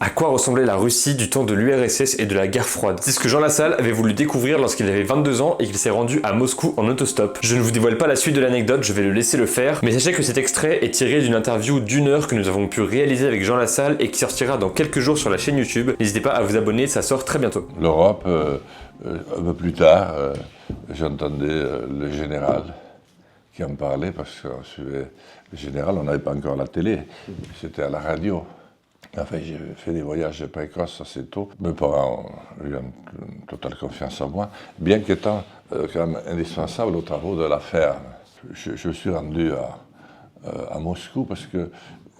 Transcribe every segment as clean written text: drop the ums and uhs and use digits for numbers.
À quoi ressemblait la Russie du temps de l'URSS et de la guerre froide? C'est ce que Jean Lassalle avait voulu découvrir lorsqu'il avait 22 ans et qu'il s'est rendu à Moscou en autostop. Je ne vous dévoile pas la suite de l'anecdote, je vais le laisser le faire, mais sachez que cet extrait est tiré d'une interview d'1 heure que nous avons pu réaliser avec Jean Lassalle et qui sortira dans quelques jours sur la chaîne YouTube. N'hésitez pas à vous abonner, ça sort très bientôt. L'Europe, un peu plus tard, j'entendais le général qui en parlait parce qu'on suivait le général, on n'avait pas encore la télé, c'était à la radio. Enfin, j'ai fait des voyages précoces assez tôt. Mes parents ont eu une totale confiance en moi, bien qu'étant quand même indispensable aux travaux de la ferme. Je suis rendu à Moscou parce que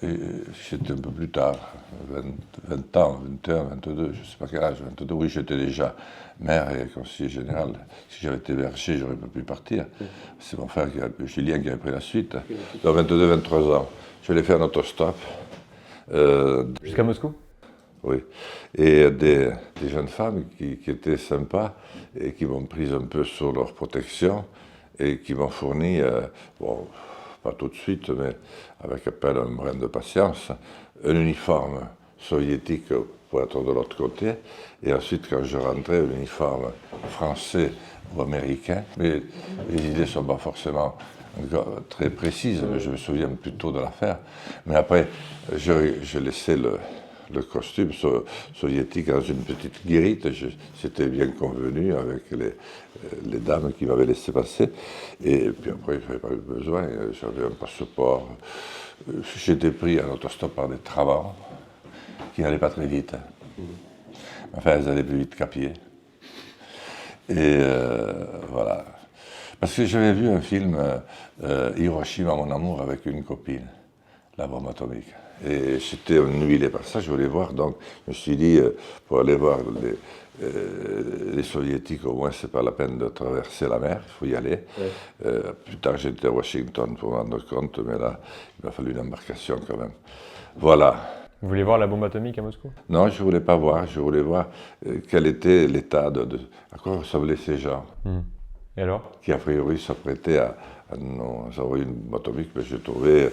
c'était un peu plus tard, 20 ans, 21, 22, je ne sais pas quel âge, 22, oui, j'étais déjà maire et conseiller général. Si j'avais été berger, j'aurais pas pu partir. C'est mon frère, Julien, qui avait pris la suite. Donc 22, 23 ans, je l'ai fait en autostop. Jusqu'à Moscou? Oui. Et des jeunes femmes qui étaient sympas et qui m'ont pris un peu sur leur protection et qui m'ont fourni, bon, pas tout de suite, mais avec à peine un brin de patience, un uniforme soviétique pour être de l'autre côté. Et ensuite, quand je rentrais, un uniforme français ou américain. Mais les idées ne sont pas forcément très précises, mais je me souviens plutôt de l'affaire. Mais après, je laissais le costume soviétique dans une petite guérite. C'était bien convenu avec les dames qui m'avaient laissé passer. Et puis après, je n'avais pas eu besoin. J'avais un passeport. J'étais pris en autostop par des travaux qui n'allaient pas très vite. Enfin, elles allaient plus vite qu'à pied. Et voilà. Parce que j'avais vu un film, Hiroshima, mon amour, avec une copine, la bombe atomique. Et j'étais ennuyé par ça, je voulais voir, donc je me suis dit, pour aller voir les soviétiques, au moins c'est pas la peine de traverser la mer, il faut y aller. Ouais. Plus tard j'étais à Washington pour me rendre compte, mais là, il m'a fallu une embarcation quand même. Voilà. Vous voulez voir la bombe atomique à Moscou? Non, je ne voulais pas voir, je voulais voir quel était l'état à quoi ressemblaient ces gens. Et alors? Qui a priori s'apprêtaient à nous envoyer une bombe atomique, mais j'ai trouvé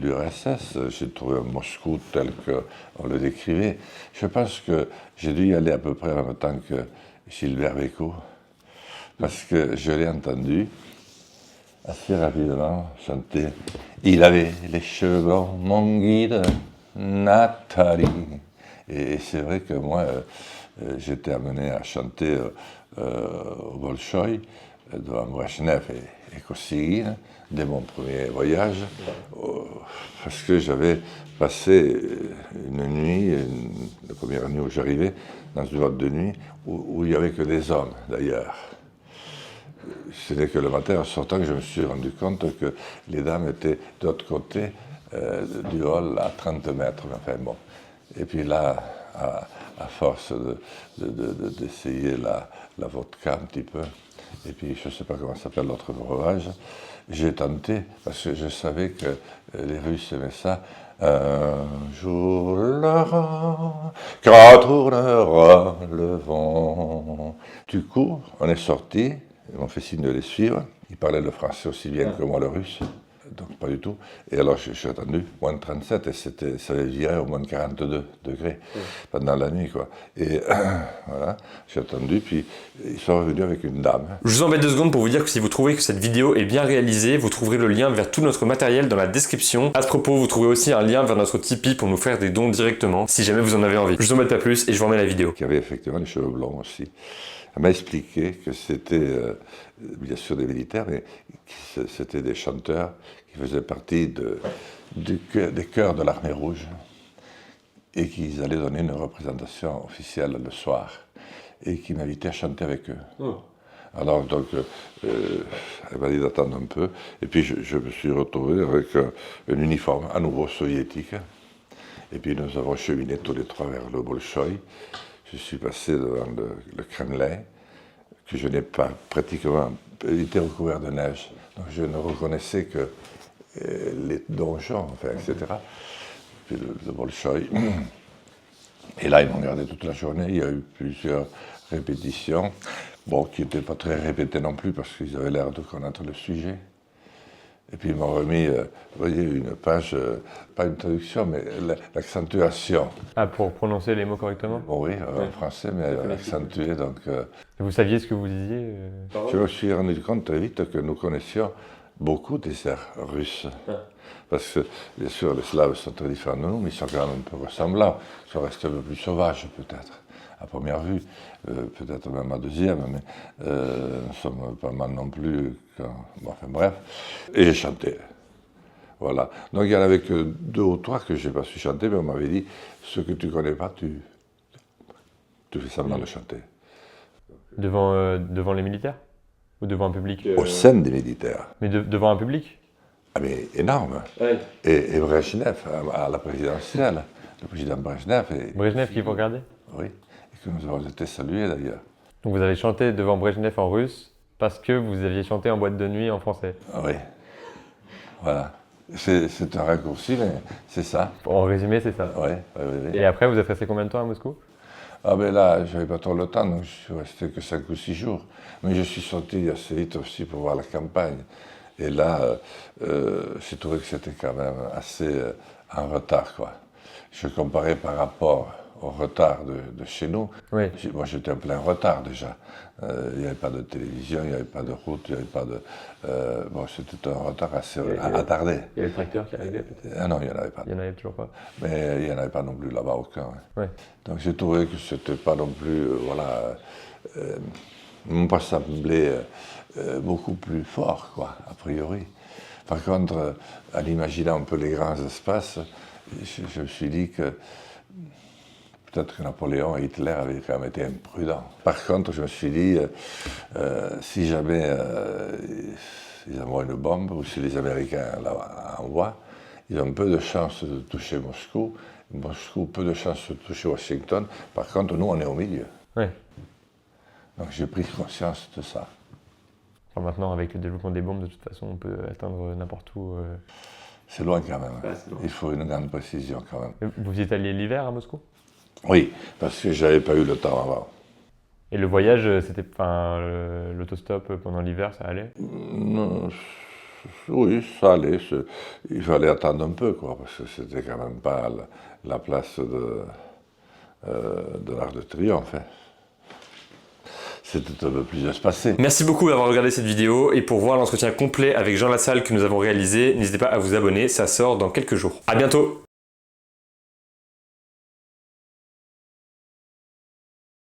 l'URSS, j'ai trouvé Moscou tel qu'on le décrivait. Je pense que j'ai dû y aller à peu près en même temps que Gilbert Bécaud, parce que je l'ai entendu assez rapidement chanter « Il avait les cheveux blancs, mon guide, Nathalie ». Et c'est vrai que moi, j'étais amené à chanter au Bolchoï, devant Brezhnev et Kosygin, dès mon premier voyage, parce que j'avais passé une nuit, la première nuit où j'arrivais, dans une boîte de nuit, où il n'y avait que des hommes, d'ailleurs. Ce n'est que le matin, en sortant, que je me suis rendu compte que les dames étaient de l'autre côté du hall, à 30 mètres. Enfin bon. Et puis là, à force d'essayer la vodka un petit peu, et puis je ne sais pas comment s'appelle l'autre breuvage, j'ai tenté, parce que je savais que les Russes aimaient ça. Un jour Laurent, quand tournera le vent. Du coup, on est sortis, ils m'ont fait signe de les suivre. Ils parlaient le français aussi bien que moi le russe. Donc pas du tout. Et alors j'ai attendu, moins de 37, et ça virait au moins de 42 degrés pendant la nuit, quoi. Et voilà, j'ai attendu, puis ils sont revenus avec une dame. Je vous embête 2 secondes pour vous dire que si vous trouvez que cette vidéo est bien réalisée, vous trouverez le lien vers tout notre matériel dans la description. À ce propos, vous trouverez aussi un lien vers notre Tipeee pour nous faire des dons directement, si jamais vous en avez envie. Je vous embête pas plus, et je vous remets la vidéo. Qui avait effectivement les cheveux blonds aussi. Elle m'a expliqué que c'était, bien sûr, des militaires, mais c'était des chanteurs qui faisaient partie des chœurs de l'Armée rouge et qu'ils allaient donner une représentation officielle le soir et qui m'invitaient à chanter avec eux. Oh. Alors, donc, elle m'a dit d'attendre un peu, et puis je me suis retrouvé avec un uniforme à nouveau soviétique, et puis nous avons cheminé tous les trois vers le Bolchoï. Je suis passé devant le Kremlin, que je n'ai pas pratiquement, il était recouvert de neige, donc je ne reconnaissais que les donjons, enfin, etc. Puis le Bolchoï. Et là, ils m'ont gardé toute la journée, il y a eu plusieurs répétitions, bon, qui n'étaient pas très répétées non plus, parce qu'ils avaient l'air de connaître le sujet. Et puis ils m'ont remis, vous voyez, une page, pas une traduction, mais l'accentuation. Ah, pour prononcer les mots correctement? Bon, oui, en français, mais accentué. Donc, Vous saviez ce que vous disiez je me suis rendu compte très vite que nous connaissions beaucoup des airs russes. Parce que, bien sûr, les Slaves sont très différents de nous, mais ils sont quand même un peu ressemblants. Ils sont restés un peu plus sauvages, peut-être, à première vue, peut-être même à deuxième, mais nous sommes pas mal non plus. Bon, enfin bref. Et j'ai chanté. Voilà. Donc il n'y en avait que 2 ou 3 que je n'ai pas su chanter, mais on m'avait dit, ce que tu ne connais pas, tu fais semblant de chanter. devant les militaires? Ou devant un public Au sein des militaires. Mais devant un public? Ah mais énorme. Ouais. Et Brejnev, à la présidentielle, le président Brejnev. Brejnev qui vous regardait? Oui, et que nous avons été salués d'ailleurs. Donc vous avez chanté devant Brejnev en russe parce que vous aviez chanté en boîte de nuit en français? Oui, voilà. C'est un raccourci, mais c'est ça. En résumé, c'est ça. Oui, oui, oui. Et après, vous êtes resté combien de temps à Moscou? Ah ben là, j'avais pas trop le temps, donc je suis resté que 5 ou 6 jours. Mais je suis sorti assez vite aussi pour voir la campagne. Et là, j'ai trouvé que c'était quand même assez en retard, quoi. Je comparais par rapport au retard de chez nous. Oui. Moi, j'étais en plein retard déjà. Il n'y avait pas de télévision, il n'y avait pas de route, il n'y avait pas de... bon, c'était un retard assez attardé. Il y avait le tracteur qui arrivait peut-être? Ah non, il n'y en avait pas. Il n'y en avait toujours pas? Mais il n'y en avait pas non plus là-bas aucun. Hein. Ouais. Donc j'ai trouvé que c'était pas non plus, voilà, m'ont pas semblé beaucoup plus fort, quoi, a priori. Par contre, en imaginant un peu les grands espaces, je me suis dit que peut-être que Napoléon et Hitler avaient quand même été imprudents. Par contre, je me suis dit, si jamais ils envoient une bombe, ou si les Américains l'envoient, ils ont peu de chances de toucher Moscou. Moscou, peu de chances de toucher Washington. Par contre, nous, on est au milieu. Oui. Donc j'ai pris conscience de ça. Alors maintenant, avec le développement des bombes, de toute façon, on peut atteindre n'importe où. C'est loin quand même. Ouais, c'est loin. Il faut une grande précision quand même. Vous y êtes allé l'hiver à Moscou? Oui, parce que j'avais pas eu le temps avant. Et le voyage, c'était, enfin, l'autostop pendant l'hiver, ça allait? Oui, ça allait. Il fallait attendre un peu, quoi, parce que c'était quand même pas la place de l'Arc de Triomphe. Hein. C'était un peu plus espacé. Merci beaucoup d'avoir regardé cette vidéo et pour voir l'entretien complet avec Jean Lassalle que nous avons réalisé, n'hésitez pas à vous abonner, ça sort dans quelques jours. À bientôt!